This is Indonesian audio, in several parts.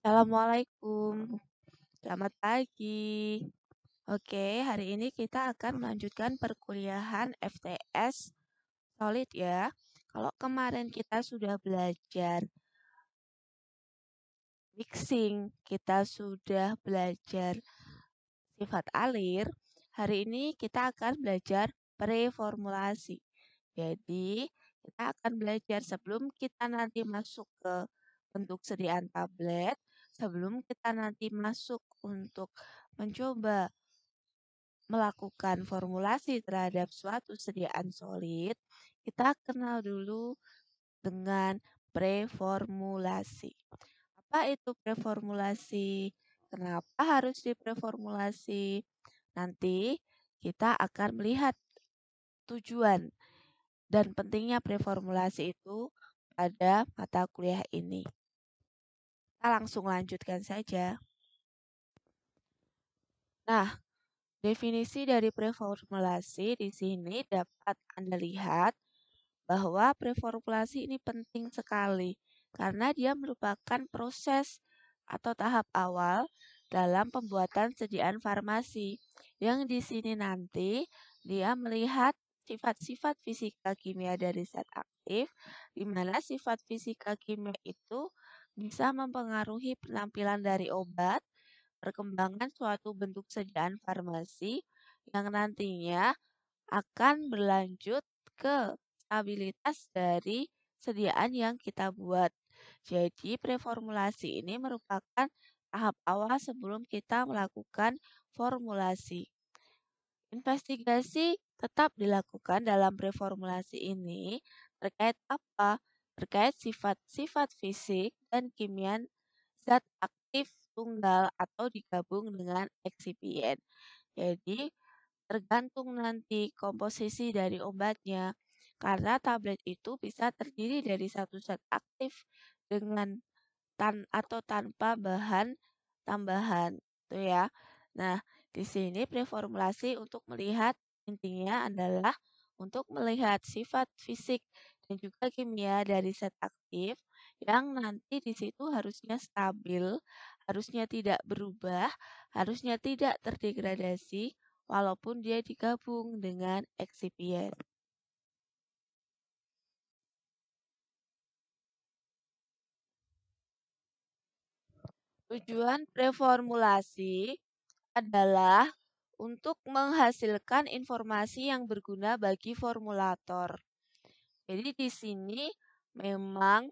Assalamualaikum, selamat pagi. Oke, hari ini kita akan melanjutkan perkuliahan FTS Solid ya. Kalau kemarin kita sudah belajar mixing, kita sudah belajar sifat alir, hari ini kita akan belajar preformulasi. Jadi, kita akan belajar sebelum kita nanti masuk ke bentuk sediaan tablet, sebelum kita nanti masuk untuk mencoba melakukan formulasi terhadap suatu sediaan solid, kita kenal dulu dengan preformulasi. Apa itu preformulasi? Kenapa harus dipreformulasi? Nanti kita akan melihat tujuan dan pentingnya preformulasi itu pada mata kuliah ini. Kita langsung lanjutkan saja. Nah, definisi dari preformulasi di sini dapat Anda lihat bahwa preformulasi ini penting sekali karena dia merupakan proses atau tahap awal dalam pembuatan sediaan farmasi. Yang di sini nanti dia melihat sifat-sifat fisika kimia dari zat aktif, di mana sifat fisika kimia itu bisa mempengaruhi penampilan dari obat, perkembangan suatu bentuk sediaan farmasi yang nantinya akan berlanjut ke stabilitas dari sediaan yang kita buat. Jadi, preformulasi ini merupakan tahap awal sebelum kita melakukan formulasi. Investigasi tetap dilakukan dalam preformulasi ini terkait apa? Terkait sifat-sifat fisik dan kimia zat aktif tunggal atau digabung dengan eksipien. Jadi, tergantung nanti komposisi dari obatnya. Karena tablet itu bisa terdiri dari satu zat aktif dengan atau tanpa bahan tambahan, itu ya. Nah, di sini preformulasi untuk melihat intinya adalah untuk melihat sifat fisik dan juga kimia dari zat aktif yang nanti di situ harusnya stabil, harusnya tidak berubah, harusnya tidak terdegradasi walaupun dia digabung dengan eksipien. Tujuan preformulasi adalah untuk menghasilkan informasi yang berguna bagi formulator. Jadi di sini memang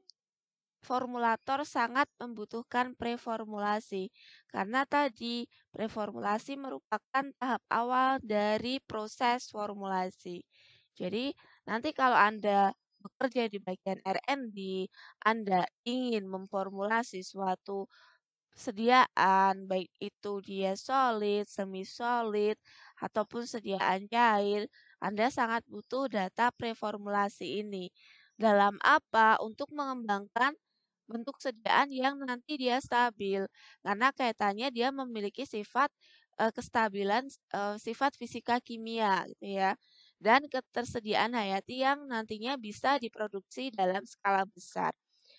formulator sangat membutuhkan preformulasi karena tadi preformulasi merupakan tahap awal dari proses formulasi. Jadi nanti kalau Anda bekerja di bagian R&D, Anda ingin memformulasi suatu sediaan, baik itu dia solid, semi solid, ataupun sediaan cair, Anda sangat butuh data preformulasi ini. Dalam apa? Untuk mengembangkan bentuk sediaan yang nanti dia stabil. Karena kaitannya dia memiliki sifat kestabilan sifat fisika kimia gitu ya. Dan ketersediaan hayati yang nantinya bisa diproduksi dalam skala besar.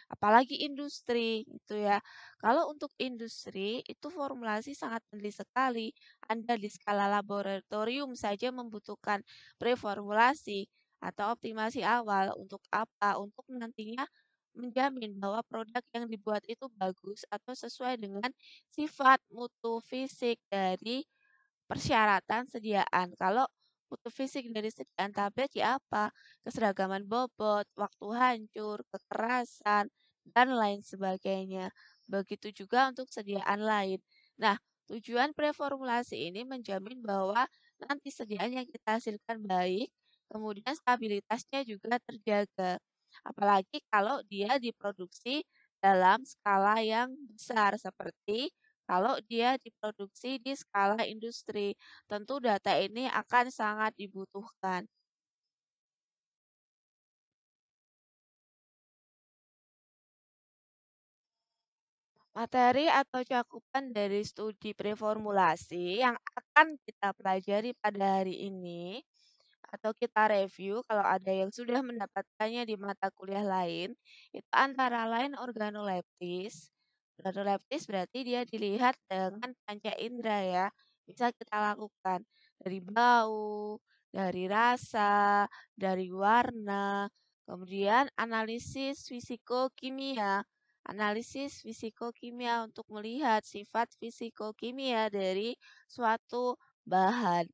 Apalagi industri gitu ya. Kalau untuk industri itu formulasi sangat penting sekali. Anda di skala laboratorium saja membutuhkan preformulasi atau optimasi awal untuk apa? Untuk nantinya menjamin bahwa produk yang dibuat itu bagus atau sesuai dengan sifat mutu fisik dari persyaratan sediaan. Kalau mutu fisik dari sediaan tablet ya apa? Keseragaman bobot, waktu hancur, kekerasan, dan lain sebagainya. Begitu juga untuk sediaan lain. Nah, tujuan preformulasi ini menjamin bahwa nanti sediaan yang kita hasilkan baik, kemudian stabilitasnya juga terjaga. Apalagi kalau dia diproduksi dalam skala yang besar seperti kalau dia diproduksi di skala industri. Tentu data ini akan sangat dibutuhkan. Materi atau cakupan dari studi preformulasi yang akan kita pelajari pada hari ini atau kita review kalau ada yang sudah mendapatkannya di mata kuliah lain, itu antara lain organoleptis, Organoleptis berarti dia dilihat dengan panca indera ya. Bisa kita lakukan dari bau, dari rasa, dari warna, kemudian analisis fisikokimia. Analisis fisikokimia untuk melihat sifat fisikokimia dari suatu bahan.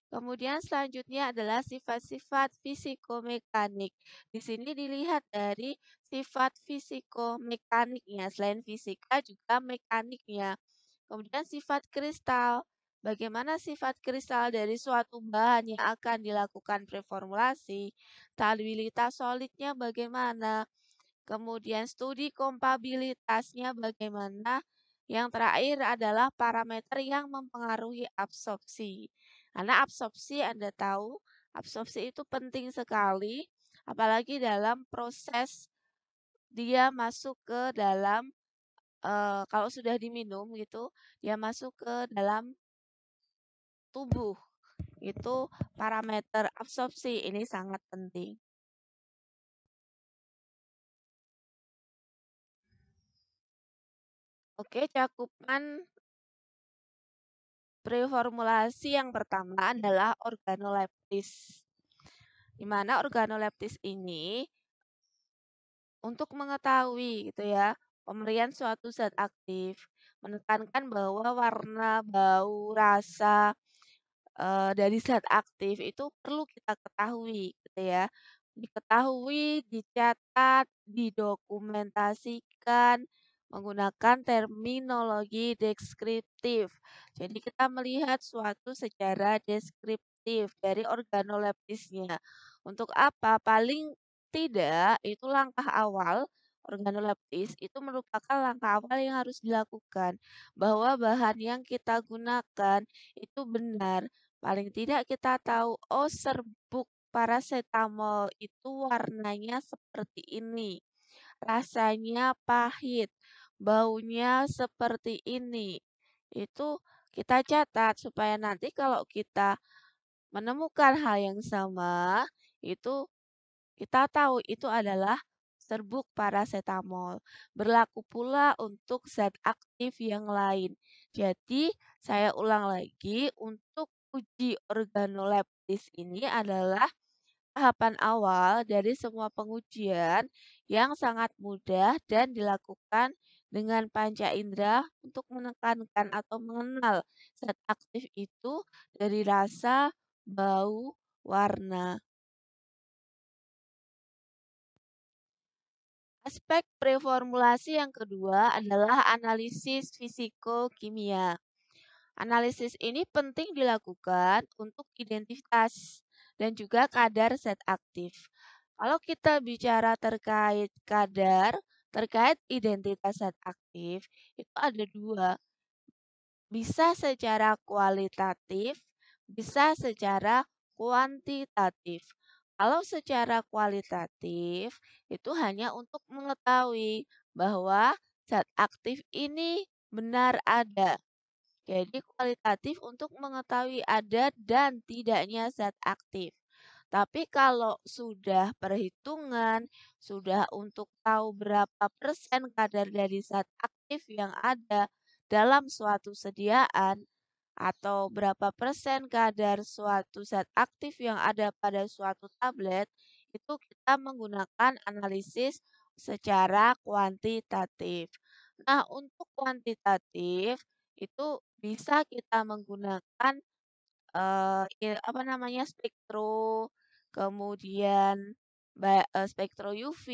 Kemudian selanjutnya adalah sifat-sifat fisikomekanik. Di sini dilihat dari sifat fisikomekaniknya. Selain fisika juga mekaniknya. Kemudian sifat kristal. Bagaimana sifat kristal dari suatu bahan yang akan dilakukan preformulasi? Stabilitas solidnya bagaimana? Kemudian studi kompabilitasnya bagaimana? Yang terakhir adalah parameter yang mempengaruhi absorpsi. Karena absorpsi Anda tahu, absorpsi itu penting sekali, apalagi dalam proses dia masuk ke dalam kalau sudah diminum gitu, dia masuk ke dalam tubuh. Itu parameter absorpsi ini sangat penting. Oke, cakupan preformulasi yang pertama adalah organoleptis. Di mana organoleptis ini untuk mengetahui gitu ya, pemberian suatu zat aktif, menekankan bahwa warna, bau, rasa dari zat aktif itu perlu kita ketahui gitu ya. Diketahui, dicatat, didokumentasikan menggunakan terminologi deskriptif. Jadi kita melihat suatu secara deskriptif dari organoleptisnya. Untuk apa? Paling tidak itu langkah awal organoleptis itu merupakan langkah awal yang harus dilakukan bahwa bahan yang kita gunakan itu benar. Paling tidak kita tahu, oh serbuk paracetamol itu warnanya seperti ini, rasanya pahit, baunya seperti ini. Itu kita catat supaya nanti kalau kita menemukan hal yang sama, itu kita tahu itu adalah serbuk paracetamol. Berlaku pula untuk zat aktif yang lain. Jadi, saya ulang lagi, untuk uji organoleptis ini adalah tahapan awal dari semua pengujian yang sangat mudah dan dilakukan dengan panca indera untuk menekankan atau mengenal zat aktif itu dari rasa, bau, warna. Aspek preformulasi yang kedua adalah analisis fisikokimia. Analisis ini penting dilakukan untuk identitas dan juga kadar zat aktif. Kalau kita bicara terkait kadar, terkait identitas zat aktif, itu ada dua. Bisa secara kualitatif, bisa secara kuantitatif. Kalau secara kualitatif, itu hanya untuk mengetahui bahwa zat aktif ini benar ada. Jadi kualitatif untuk mengetahui ada dan tidaknya zat aktif. Tapi kalau sudah perhitungan, sudah untuk tahu berapa persen kadar dari zat aktif yang ada dalam suatu sediaan, atau berapa persen kadar suatu zat aktif yang ada pada suatu tablet, itu kita menggunakan analisis secara kuantitatif. Nah, untuk kuantitatif itu bisa kita menggunakan apa namanya, kemudian spektro UV,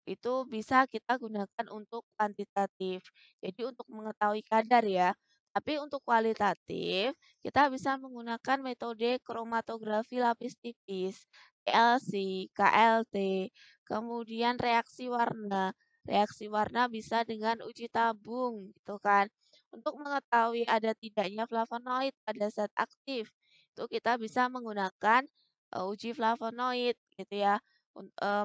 itu bisa kita gunakan untuk kuantitatif. Jadi untuk mengetahui kadar ya. Tapi untuk kualitatif, kita bisa menggunakan metode kromatografi lapis tipis, TLC, KLT, kemudian reaksi warna. Reaksi warna bisa dengan uji tabung gitu kan. Untuk mengetahui ada tidaknya flavonoid pada zat aktif, itu kita bisa menggunakan uji flavonoid gitu ya.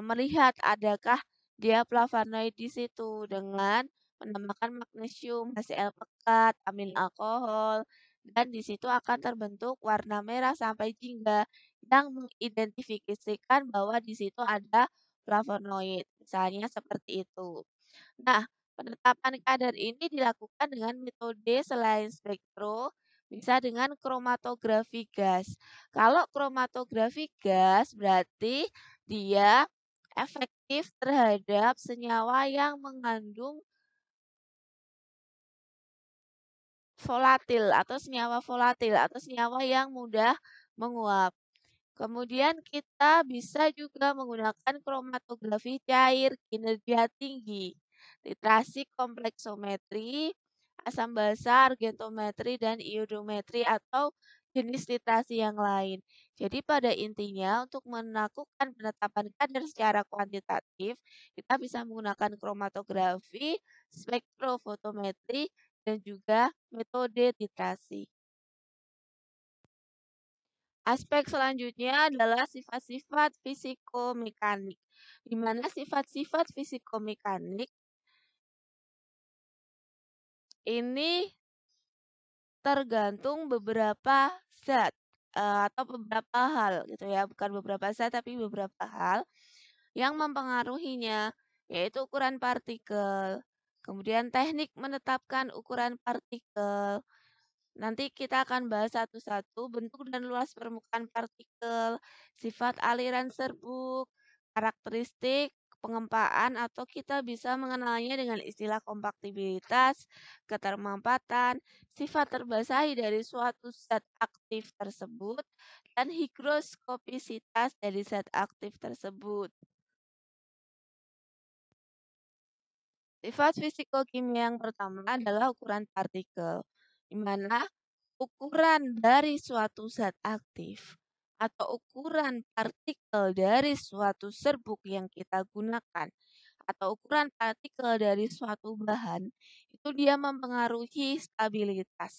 Melihat adakah dia flavonoid di situ dengan menambahkan magnesium, HCl pekat, amin alkohol, dan di situ akan terbentuk warna merah sampai jingga yang mengidentifikasikan bahwa di situ ada flavonoid. Misalnya seperti itu. Nah, Penetapan kadar ini dilakukan dengan metode selain spektro, bisa dengan kromatografi gas. Kalau kromatografi gas berarti dia efektif terhadap senyawa yang mengandung volatil atau senyawa yang mudah menguap. Kemudian kita bisa juga menggunakan kromatografi cair kinerja tinggi, titrasi kompleksometri, asam basa, argentometri, dan iodometri atau jenis titrasi yang lain. Jadi pada intinya untuk melakukan penetapan kadar secara kuantitatif, kita bisa menggunakan kromatografi, spektrofotometri, dan juga metode titrasi. Aspek selanjutnya adalah sifat-sifat fisikomekanik, di mana sifat-sifat fisikomekanik ini tergantung beberapa zat atau beberapa hal gitu ya, bukan beberapa zat tapi beberapa hal yang mempengaruhinya, yaitu ukuran partikel, kemudian teknik menetapkan ukuran partikel. Nanti kita akan bahas satu-satu bentuk dan luas permukaan partikel, sifat aliran serbuk, karakteristik pengempaan atau kita bisa mengenalnya dengan istilah kompaktibilitas, ketermampatan, sifat terbasahi dari suatu zat aktif tersebut, dan higroskopisitas dari zat aktif tersebut. Sifat fisikokimia yang pertama adalah ukuran partikel, di mana ukuran dari suatu zat aktif atau ukuran partikel dari suatu serbuk yang kita gunakan atau ukuran partikel dari suatu bahan itu dia mempengaruhi stabilitas.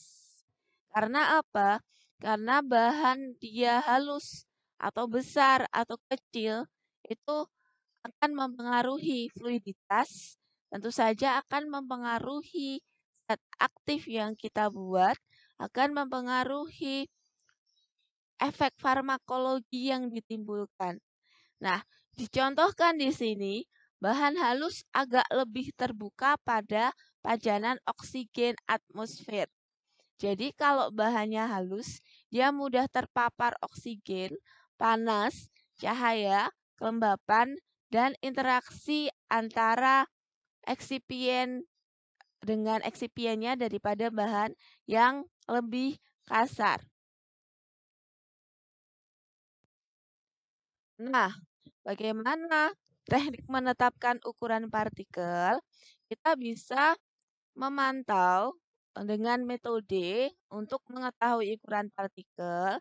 Karena apa? Karena bahan dia halus atau besar atau kecil itu akan mempengaruhi fluiditas, tentu saja akan mempengaruhi zat aktif yang kita buat, akan mempengaruhi efek farmakologi yang ditimbulkan. Nah, dicontohkan di sini, bahan halus agak lebih terbuka pada pajanan oksigen atmosfer. Jadi kalau bahannya halus, dia mudah terpapar oksigen, panas, cahaya, kelembapan, dan interaksi antara eksipien dengan eksipiennya daripada bahan yang lebih kasar. Nah, bagaimana teknik menetapkan ukuran partikel? Kita bisa memantau dengan metode untuk mengetahui ukuran partikel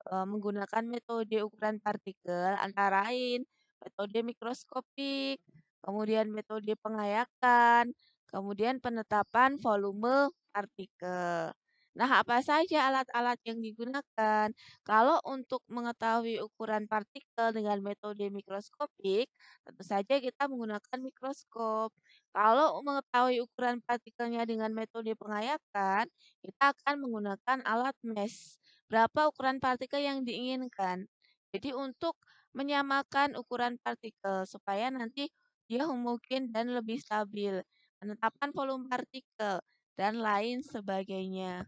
menggunakan metode ukuran partikel antara lain metode mikroskopik, kemudian metode pengayakan, kemudian penetapan volume partikel. Nah, apa saja alat-alat yang digunakan? Kalau untuk mengetahui ukuran partikel dengan metode mikroskopik, tentu saja kita menggunakan mikroskop. Kalau mengetahui ukuran partikelnya dengan metode pengayakan, kita akan menggunakan alat mesh. Berapa ukuran partikel yang diinginkan? Jadi untuk menyamakan ukuran partikel supaya nanti dia homogen dan lebih stabil. Penetapan volume partikel dan lain sebagainya.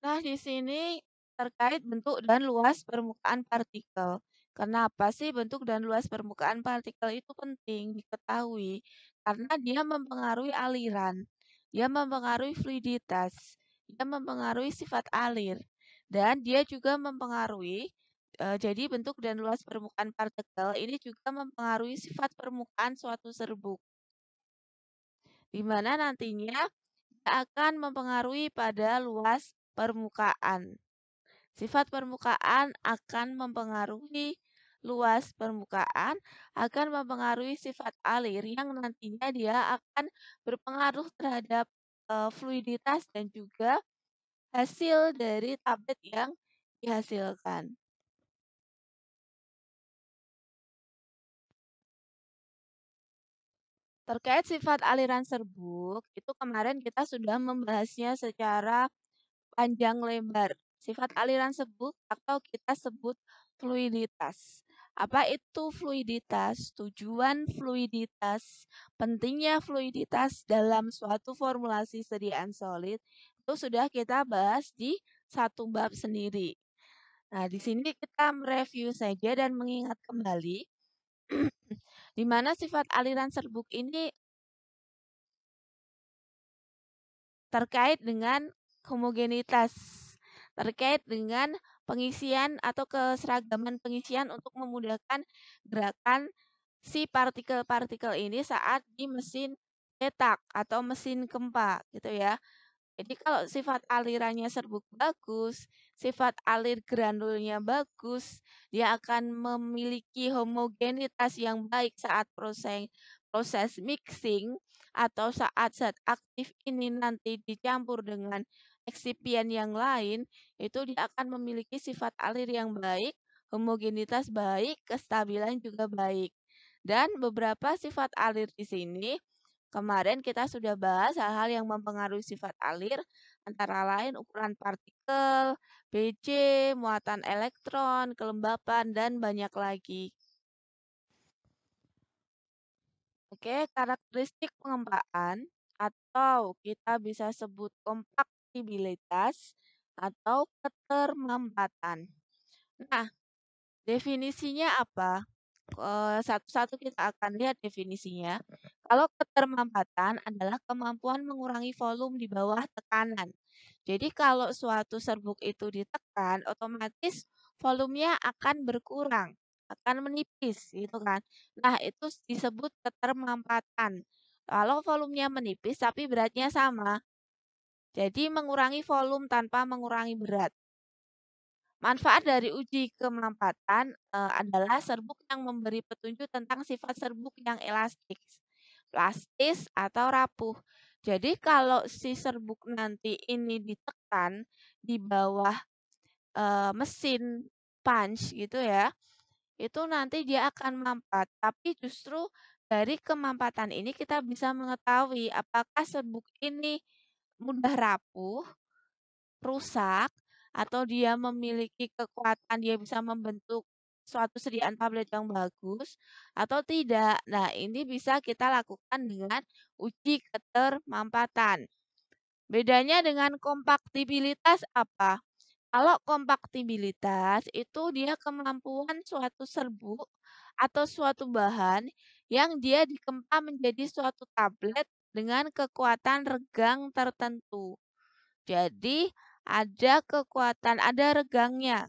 Nah, di sini terkait bentuk dan luas permukaan partikel. Kenapa sih bentuk dan luas permukaan partikel itu penting diketahui? Karena dia mempengaruhi aliran, dia mempengaruhi fluiditas, dia mempengaruhi sifat alir, dan dia juga mempengaruhi jadi bentuk dan luas permukaan partikel ini juga mempengaruhi sifat permukaan suatu serbuk, di mana nantinya akan mempengaruhi pada luas permukaan. Sifat permukaan akan mempengaruhi luas permukaan, akan mempengaruhi sifat alir yang nantinya dia akan berpengaruh terhadap fluiditas dan juga hasil dari tablet yang dihasilkan. Terkait sifat aliran serbuk, itu kemarin kita sudah membahasnya secara panjang lebar. Sifat aliran serbuk atau kita sebut fluiditas. Apa itu fluiditas? Tujuan fluiditas, pentingnya fluiditas dalam suatu formulasi sediaan solid itu sudah kita bahas di satu bab sendiri. Nah, di sini kita mereview saja dan mengingat kembali di mana sifat aliran serbuk ini terkait dengan homogenitas, terkait dengan pengisian atau keseragaman pengisian untuk memudahkan gerakan si partikel-partikel ini saat di mesin cetak atau mesin gempa gitu ya. Jadi kalau sifat alirannya serbuk bagus, sifat alir granulnya bagus, dia akan memiliki homogenitas yang baik saat proses mixing atau saat zat aktif ini nanti dicampur dengan eksipien yang lain, itu dia akan memiliki sifat alir yang baik, homogenitas baik, kestabilan juga baik. Dan beberapa sifat alir di sini kemarin kita sudah bahas hal-hal yang mempengaruhi sifat alir, antara lain ukuran partikel, BJ, muatan elektron, kelembapan, dan banyak lagi. Oke, karakteristik pengempaan atau kita bisa sebut kompaktibilitas atau ketermampatan. Nah, definisinya apa? Satu-satu kita akan lihat definisinya. Kalau ketermampatan adalah kemampuan mengurangi volume di bawah tekanan. Jadi kalau suatu serbuk itu ditekan, otomatis volumenya akan berkurang, akan menipis gitu kan. Nah, itu disebut ketermampatan. Kalau volumenya menipis tapi beratnya sama, jadi mengurangi volume tanpa mengurangi berat. Manfaat dari uji kemampatan adalah serbuk yang memberi petunjuk tentang sifat serbuk yang elastis, plastis, atau rapuh. Jadi kalau si serbuk nanti ini ditekan di bawah mesin punch gitu ya, itu nanti dia akan mampat. Tapi justru dari kemampatan ini kita bisa mengetahui apakah serbuk ini mudah rapuh, rusak, atau dia memiliki kekuatan dia bisa membentuk suatu sediaan tablet yang bagus atau tidak. Nah, ini bisa kita lakukan dengan uji ketermampatan. Bedanya dengan kompaktibilitas apa? Kalau kompaktibilitas itu dia kemampuan suatu serbuk atau suatu bahan yang dia dikempa menjadi suatu tablet dengan kekuatan regang tertentu. Jadi ada regangnya.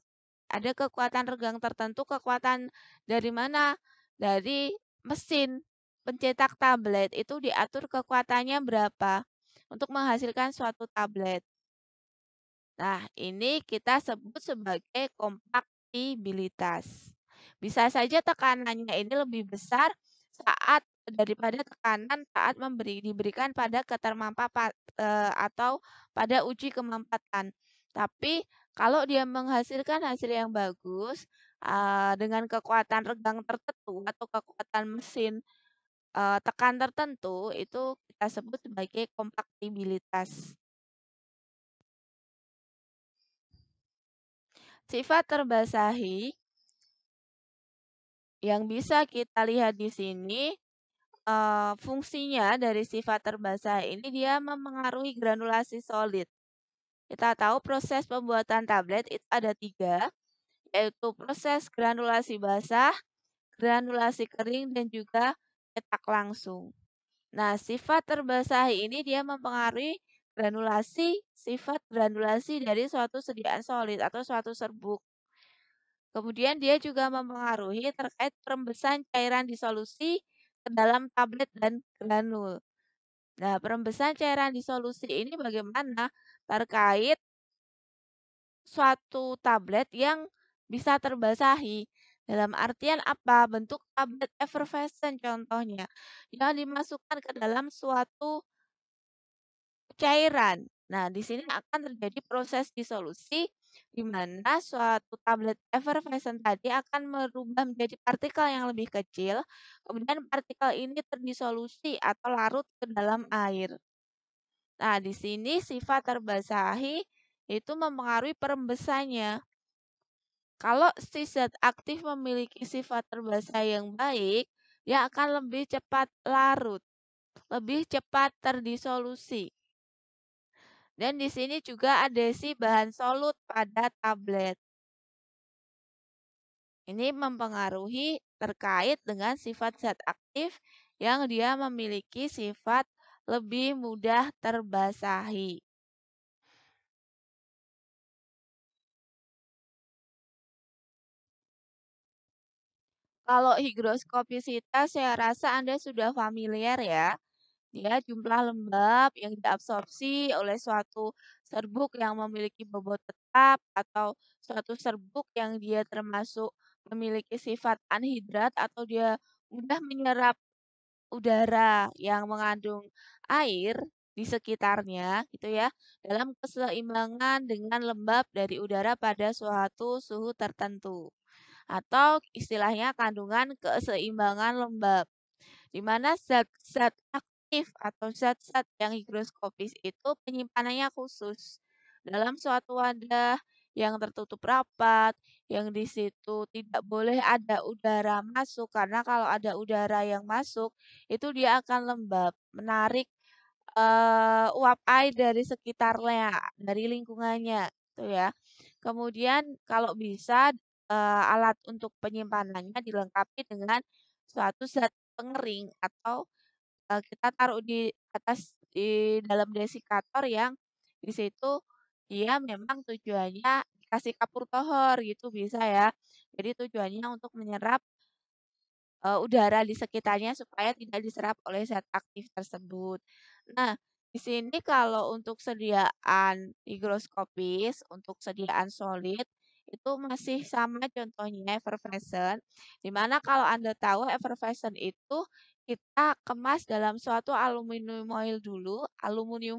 Ada kekuatan regang tertentu, kekuatan dari mana? Dari mesin pencetak tablet itu diatur kekuatannya berapa untuk menghasilkan suatu tablet. Nah, ini kita sebut sebagai kompaktibilitas. Bisa saja tekanannya ini lebih besar saat daripada tekanan saat diberikan pada atau pada uji kemampatan. Tapi kalau dia menghasilkan hasil yang bagus dengan kekuatan regang tertentu atau kekuatan mesin tekan tertentu, itu kita sebut sebagai kompaktibilitas. Sifat terbasahi yang bisa kita lihat di sini, fungsinya dari sifat terbasahi ini dia mempengaruhi granulasi solid. Kita tahu proses pembuatan tablet itu ada 3, yaitu proses granulasi basah, granulasi kering, dan juga cetak langsung. Nah, sifat terbasahi ini dia mempengaruhi sifat granulasi dari suatu sediaan solid atau suatu serbuk. Kemudian dia juga mempengaruhi terkait perembesan cairan disolusi ke dalam tablet dan granul. Nah, perembesan cairan disolusi ini bagaimana? Terkait suatu tablet yang bisa terbasahi. Dalam artian apa? Bentuk tablet effervescent contohnya. Yang dimasukkan ke dalam suatu cairan. Nah, di sini akan terjadi proses disolusi di mana suatu tablet effervescent tadi akan merubah menjadi partikel yang lebih kecil. Kemudian partikel ini terdisolusi atau larut ke dalam air. Nah, di sini sifat terbasahi itu mempengaruhi perembesannya. Kalau si zat aktif memiliki sifat terbasa yang baik, dia akan lebih cepat larut, lebih cepat terdisolusi. Dan di sini juga adhesi bahan solut pada tablet. Ini mempengaruhi terkait dengan sifat zat aktif yang dia memiliki sifat lebih mudah terbasahi. Kalau higroskopisitas saya rasa Anda sudah familiar ya. Dia jumlah lembab yang diabsorpsi oleh suatu serbuk yang memiliki bobot tetap atau suatu serbuk yang dia termasuk memiliki sifat anhidrat atau dia mudah menyerap udara yang mengandung air di sekitarnya gitu ya dalam keseimbangan dengan lembab dari udara pada suatu suhu tertentu atau istilahnya kandungan keseimbangan lembab di mana zat-zat aktif atau zat-zat yang higroskopis itu penyimpanannya khusus dalam suatu wadah yang tertutup rapat, yang di situ tidak boleh ada udara masuk karena kalau ada udara yang masuk itu dia akan lembab, menarik uap air dari sekitarnya, dari lingkungannya, gitu ya. Kemudian kalau bisa alat untuk penyimpanannya dilengkapi dengan suatu zat pengering atau kita taruh di atas di dalam desikator yang di situ dia memang tujuannya dikasih kapur tohor gitu bisa ya. Jadi tujuannya untuk menyerap udara di sekitarnya supaya tidak diserap oleh zat aktif tersebut. Nah, di sini kalau untuk sediaan higroskopis, untuk sediaan solid, itu masih sama contohnya effervescent, di mana kalau Anda tahu effervescent itu kita kemas dalam suatu aluminium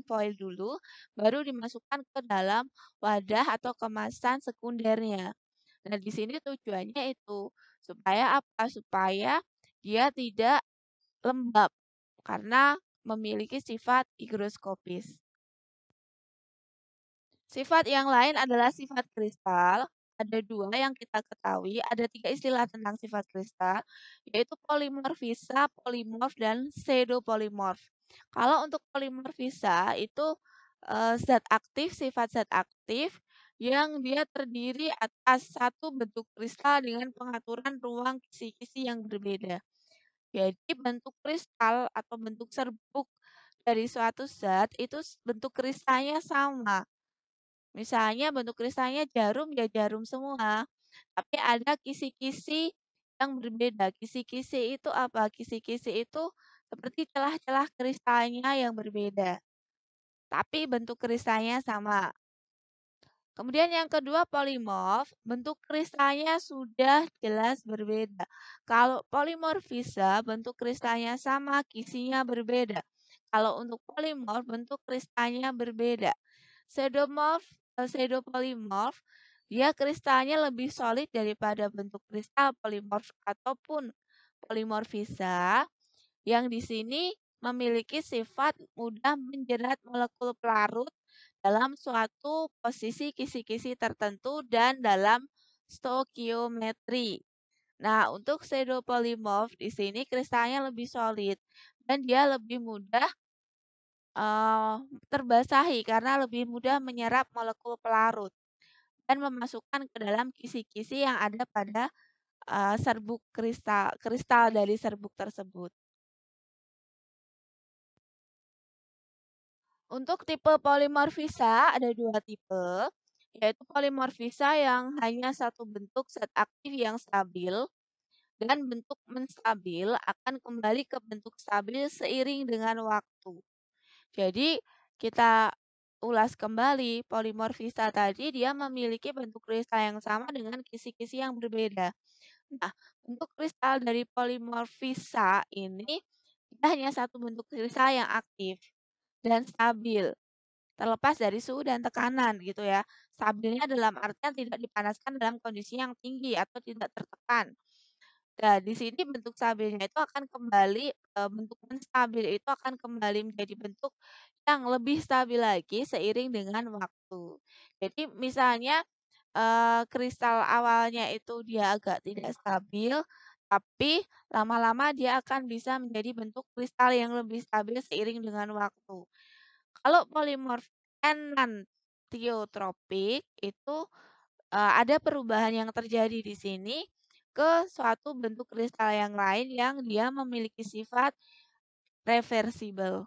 foil dulu, baru dimasukkan ke dalam wadah atau kemasan sekundernya. Nah, di sini tujuannya itu supaya apa? Supaya dia tidak lembab karena memiliki sifat higroskopis. Sifat yang lain adalah sifat kristal. Ada dua yang kita ketahui, ada tiga istilah tentang sifat kristal, yaitu polimorfisa, polimorf, dan pseudopolimorf. Kalau untuk polimorfisa itu zat aktif, sifat zat aktif yang dia terdiri atas satu bentuk kristal dengan pengaturan ruang kisi-kisi yang berbeda. Jadi bentuk kristal atau bentuk serbuk dari suatu zat itu bentuk kristalnya sama. Misalnya bentuk kristalnya jarum ya jarum semua. Tapi ada kisi-kisi yang berbeda. Kisi-kisi itu apa? Kisi-kisi itu seperti celah-celah kristalnya yang berbeda. Tapi bentuk kristalnya sama. Kemudian yang kedua polimorf, bentuk kristalnya sudah jelas berbeda. Kalau polimorfisa, bentuk kristalnya sama, kisinya berbeda. Kalau untuk polimorf, bentuk kristalnya berbeda. Pseudomorph, pseudopolimorf, dia kristalnya lebih solid daripada bentuk kristal polimorf ataupun polimorfisa yang di sini memiliki sifat mudah menjerat molekul pelarut dalam suatu posisi kisi-kisi tertentu dan dalam stoikiometri. Nah, untuk pseudopolimorph di sini kristalnya lebih solid dan dia lebih mudah terbasahi karena lebih mudah menyerap molekul pelarut dan memasukkan ke dalam kisi-kisi yang ada pada serbuk kristal kristal dari serbuk tersebut. Untuk tipe polimorfisa ada dua tipe, yaitu polimorfisa yang hanya satu bentuk zat aktif yang stabil dan bentuk menstabil akan kembali ke bentuk stabil seiring dengan waktu. Jadi kita ulas kembali polimorfisa tadi dia memiliki bentuk kristal yang sama dengan kisi-kisi yang berbeda. Nah, untuk kristal dari polimorfisa ini dia hanya satu bentuk kristal yang aktif dan stabil. Terlepas dari suhu dan tekanan gitu ya. Stabilnya dalam artian tidak dipanaskan dalam kondisi yang tinggi atau tidak tertekan. Nah, di sini bentuk stabilnya itu akan kembali, bentuk menstabil itu akan kembali menjadi bentuk yang lebih stabil lagi seiring dengan waktu. Jadi misalnya, kristal awalnya itu dia agak tidak stabil, tapi lama-lama dia akan bisa menjadi bentuk kristal yang lebih stabil seiring dengan waktu. Kalau polimorf enantiotropik itu ada perubahan yang terjadi di sini ke suatu bentuk kristal yang lain yang dia memiliki sifat reversibel.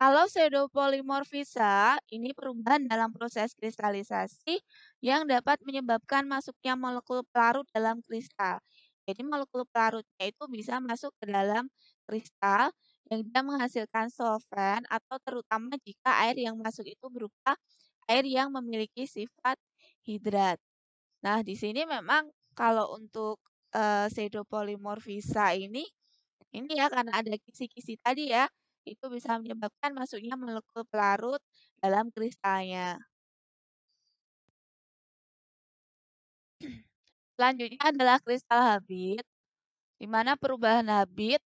Kalau pseudopolimorfisa, ini perubahan dalam proses kristalisasi yang dapat menyebabkan masuknya molekul pelarut dalam kristal. Jadi molekul pelarutnya itu bisa masuk ke dalam kristal yang dia menghasilkan solvent atau terutama jika air yang masuk itu berupa air yang memiliki sifat hidrat. Nah, di sini memang kalau untuk pseudopolimorfisa ini ya karena ada kisi-kisi tadi ya, itu bisa menyebabkan masuknya molekul pelarut dalam kristalnya. Selanjutnya adalah kristal habit, di mana perubahan habit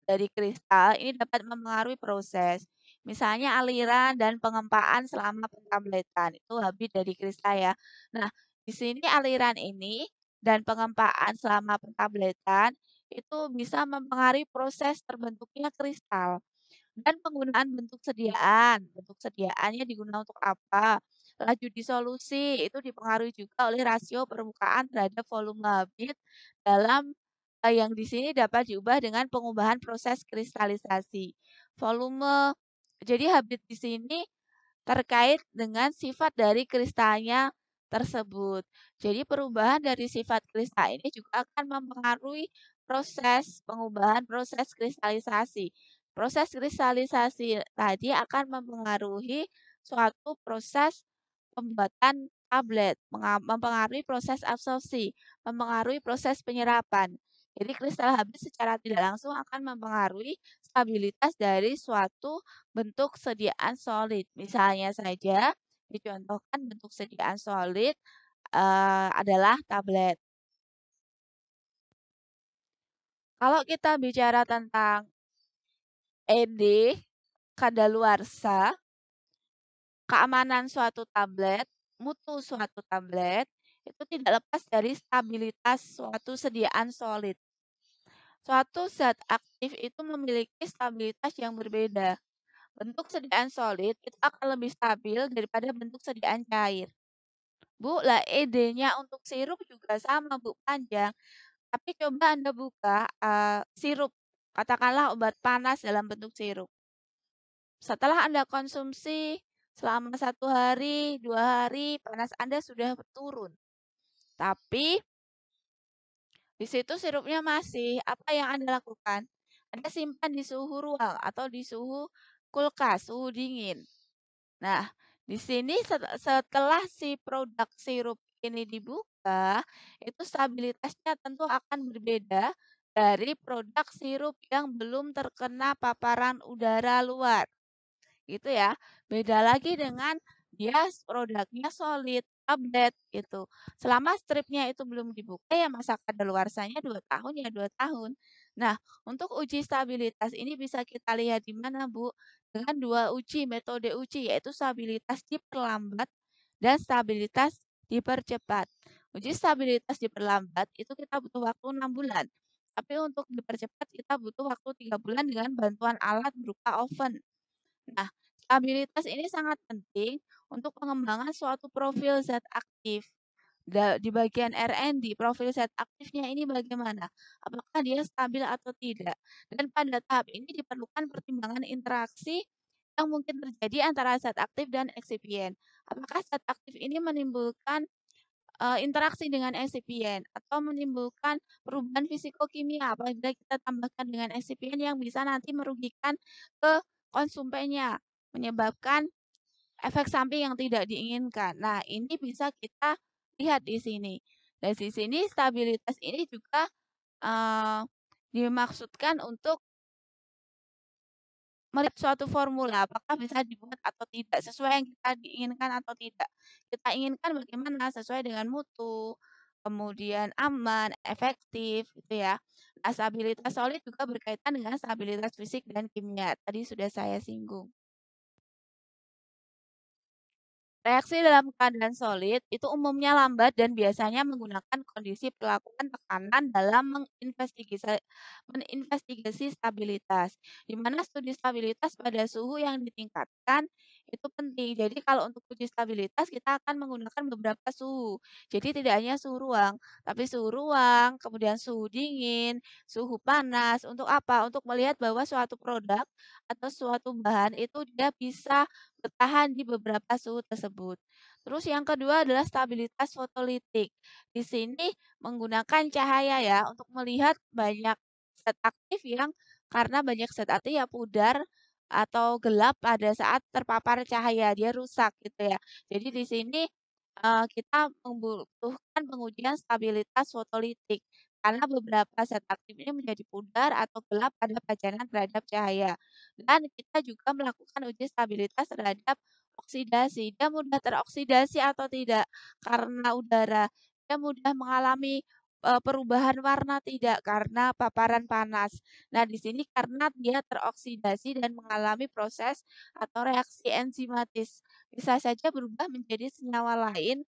dari kristal ini dapat mempengaruhi proses. Misalnya aliran dan pengempaan selama pentabletan, itu habit dari kristal ya. Nah, di sini aliran ini dan pengempaan selama pentabletan itu bisa mempengaruhi proses terbentuknya kristal. Dan penggunaan bentuk sediaan. Bentuk sediaannya digunakan untuk apa? Laju disolusi itu dipengaruhi juga oleh rasio permukaan terhadap volume habit dalam yang di sini dapat diubah dengan pengubahan proses kristalisasi. Volume jadi habit di sini terkait dengan sifat dari kristalnya tersebut. Jadi perubahan dari sifat kristal ini juga akan mempengaruhi proses pengubahan proses kristalisasi. Proses kristalisasi tadi akan mempengaruhi suatu proses pembuatan tablet, mempengaruhi proses absorpsi, mempengaruhi proses penyerapan. Jadi kristal habis secara tidak langsung akan mempengaruhi stabilitas dari suatu bentuk sediaan solid. Misalnya saja, dicontohkan bentuk sediaan solid adalah tablet. Kalau kita bicara tentang ED, kadaluarsa, keamanan suatu tablet, mutu suatu tablet, itu tidak lepas dari stabilitas suatu sediaan solid. Suatu zat aktif itu memiliki stabilitas yang berbeda. Bentuk sediaan solid itu akan lebih stabil daripada bentuk sediaan cair. Bu, lah ED-nya untuk sirup juga sama, Bu, panjang. Tapi coba Anda buka sirup, katakanlah obat panas dalam bentuk sirup. Setelah Anda konsumsi selama 1 hari, 2 hari, panas Anda sudah turun. Tapi di situ sirupnya masih, apa yang Anda lakukan? Anda simpan di suhu ruang atau di suhu kulkas, suhu dingin. Nah, di sini setelah si produk sirup ini dibuka, itu stabilitasnya tentu akan berbeda dari produk sirup yang belum terkena paparan udara luar. Gitu ya. Beda lagi dengan dia produknya solid, tablet gitu. Selama stripnya itu belum dibuka ya masa kadaluarsanya 2 tahun ya 2 tahun. Nah, untuk uji stabilitas ini bisa kita lihat di mana, Bu? Dengan 2 metode uji yaitu stabilitas diperlambat dan stabilitas dipercepat. Uji stabilitas diperlambat itu kita butuh waktu 6 bulan. Tapi untuk dipercepat kita butuh waktu 3 bulan dengan bantuan alat berupa oven. Nah, stabilitas ini sangat penting untuk pengembangan suatu profil zat aktif. Di bagian RND, profil zat aktifnya ini bagaimana? Apakah dia stabil atau tidak? Dan pada tahap ini diperlukan pertimbangan interaksi yang mungkin terjadi antara zat aktif dan eksipien. Apakah zat aktif ini menimbulkan interaksi dengan eksipien atau menimbulkan perubahan fisikokimia apabila kita tambahkan dengan eksipien yang bisa nanti merugikan ke konsumennya, menyebabkan efek samping yang tidak diinginkan. Nah, ini bisa kita lihat di sini. Dari di sini stabilitas ini juga eee, dimaksudkan untuk melihat suatu formula, apakah bisa dibuat atau tidak, sesuai yang kita diinginkan atau tidak. Kita inginkan bagaimana, sesuai dengan mutu, kemudian aman, efektif, gitu ya. Nah, stabilitas solid juga berkaitan dengan stabilitas fisik dan kimia, tadi sudah saya singgung. Reaksi dalam keadaan solid itu umumnya lambat dan biasanya menggunakan kondisi perlakuan tekanan dalam menginvestigasi stabilitas. Di mana studi stabilitas pada suhu yang ditingkatkan itu penting. Jadi kalau untuk uji stabilitas kita akan menggunakan beberapa suhu. Jadi tidak hanya suhu ruang, tapi suhu ruang, kemudian suhu dingin, suhu panas. Untuk apa? Untuk melihat bahwa suatu produk atau suatu bahan itu dia bisa bertahan di beberapa suhu tersebut. Terus yang kedua adalah stabilitas fotolitik. Di sini menggunakan cahaya ya untuk melihat banyak zat aktif yang karena banyak zat aktif ya pudar atau gelap pada saat terpapar cahaya, dia rusak gitu ya. Jadi di sini kita membutuhkan pengujian stabilitas fotolitik karena beberapa zat aktif ini menjadi pudar atau gelap pada pajanan terhadap cahaya. Dan kita juga melakukan uji stabilitas terhadap oksidasi. Dia mudah teroksidasi atau tidak karena udara. Dia mudah mengalami perubahan warna tidak karena paparan panas. Nah, di sini karena dia teroksidasi dan mengalami proses atau reaksi enzimatis. Bisa saja berubah menjadi senyawa lain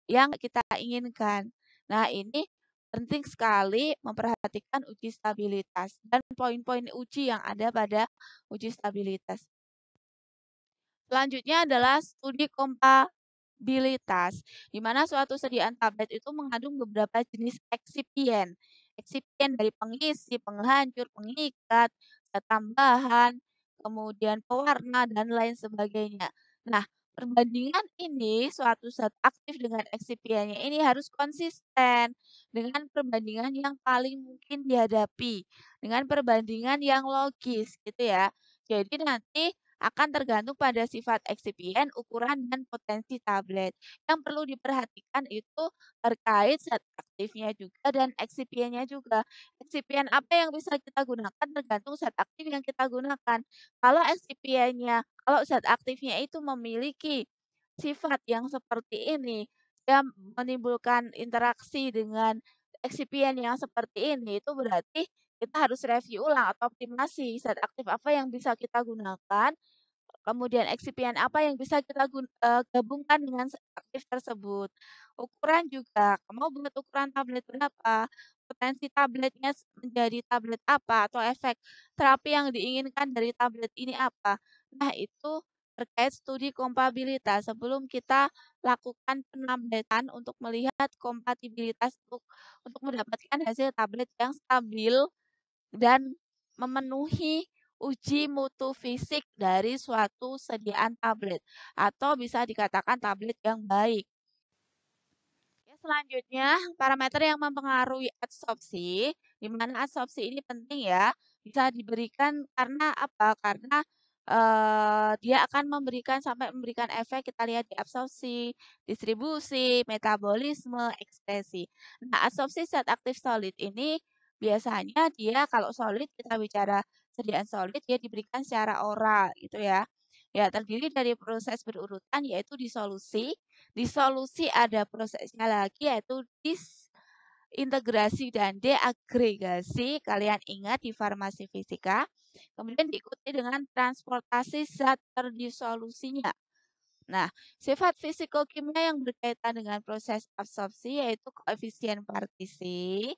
yang kita inginkan. Nah, ini penting sekali memperhatikan uji stabilitas dan poin-poin uji yang ada pada uji stabilitas. Selanjutnya adalah studi kompabilitas, di mana suatu sediaan tablet itu mengandung beberapa jenis eksipien. Eksipien dari pengisi, penghancur, pengikat, zat tambahan, kemudian pewarna, dan lain sebagainya. Nah, perbandingan ini suatu zat aktif dengan eksipiennya ini harus konsisten dengan perbandingan yang paling mungkin dihadapi, dengan perbandingan yang logis gitu ya. Jadi nanti akan tergantung pada sifat eksipien, ukuran, dan potensi tablet. Yang perlu diperhatikan itu terkait zat aktifnya juga dan eksipiennya juga. Eksipien apa yang bisa kita gunakan tergantung zat aktif yang kita gunakan. Kalau eksipiennya, kalau zat aktifnya itu memiliki sifat yang seperti ini, dia menimbulkan interaksi dengan eksipien yang seperti ini, itu berarti kita harus review ulang atau optimasi zat aktif apa yang bisa kita gunakan. Kemudian eksipien apa yang bisa kita gabungkan dengan aktif tersebut. Ukuran juga, mau buat ukuran tablet berapa, potensi tabletnya menjadi tablet apa, atau efek terapi yang diinginkan dari tablet ini apa. Nah, itu terkait studi kompabilitas sebelum kita lakukan penambatan untuk melihat kompatibilitas untuk mendapatkan hasil tablet yang stabil dan memenuhi uji mutu fisik dari suatu sediaan tablet atau bisa dikatakan tablet yang baik. Ya, selanjutnya, parameter yang mempengaruhi adsorpsi, di mana adsorpsi ini penting ya, bisa diberikan karena apa? Karena dia akan memberikan efek kita lihat di absorpsi, distribusi, metabolisme, ekspresi. Nah, absorpsi zat aktif solid ini biasanya dia kalau solid kita bicara sediaan solid dia diberikan secara oral gitu ya. Ya, terdiri dari proses berurutan yaitu disolusi. Disolusi ada prosesnya lagi yaitu disintegrasi dan deagregasi. Kalian ingat di farmasi fisika. Kemudian diikuti dengan transportasi zat terdisolusinya. Nah, sifat fisikokimia yang berkaitan dengan proses absorpsi yaitu koefisien partisi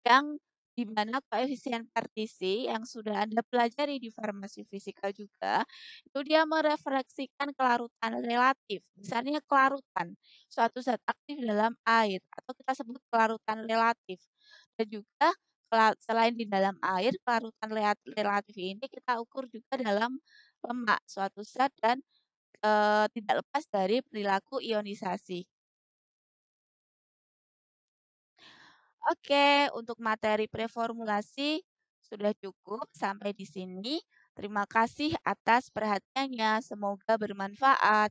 yang di mana koefisien partisi yang sudah Anda pelajari di farmasi fisika juga, itu dia merefleksikan kelarutan relatif. Misalnya kelarutan suatu zat aktif dalam air atau kita sebut kelarutan relatif. Dan juga selain di dalam air, kelarutan relatif ini kita ukur juga dalam lemak suatu zat dan tidak lepas dari perilaku ionisasi. Oke, untuk materi preformulasi sudah cukup sampai di sini. Terima kasih atas perhatiannya. Semoga bermanfaat.